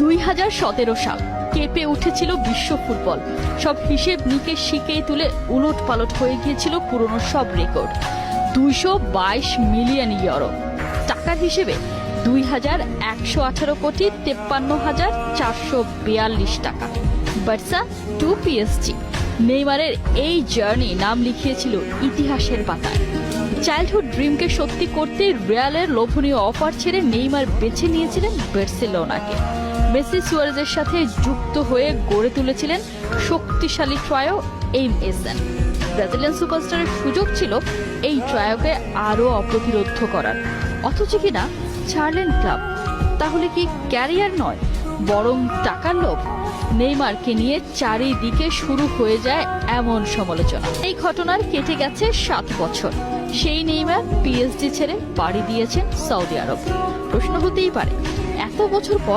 2017 সাল কেঁপে উঠেছিল বিশ্ব ফুটবল। সব হিসেব নিকেশ শিখেই তুলে উলট পালট হয়ে গিয়েছিল পুরনো সব রেকর্ড। 222 মিলিয়ন ইউরো, টাকার হিসেবে 2118 কোটি 53,442 টাকা। বার্সা টু পিএসজি, নেইমারের এই জার্নি নাম লিখিয়েছিল ইতিহাসের পাতায়। চাইল্ডহুড ড্রিমকে সত্যি করতে রিয়ালের লোভনীয় অফার ছেড়ে নেইমার বেছে নিয়েছিলেন বার্সেলোনাকে। মেসি সুয়ারেজের সাথে যুক্ত হয়ে গড়ে তুলেছিলেন শক্তিশালী ট্রায়ো এমএসএন। ব্রাজিলিয়ান সুপারস্টারের সুযোগ ছিল এই ট্রায়োকে আরও অপ্রতিরোধ্য করার, অথচ কিনা ছাড়লেন ক্লাব। তাহলে কি ক্যারিয়ার নয়, বরং টাকার লোভ? নেইমারকে নিয়ে চারিদিকে শুরু হয়ে যায় এমন সমালোচনা। এই ঘটনার কেটে গেছে 7 বছর। সেই নেইমার পিএসজি ছেড়ে পাড়ি দিয়েছেন সৌদি আরব। প্রশ্ন হতেই পারে, এত বছর পর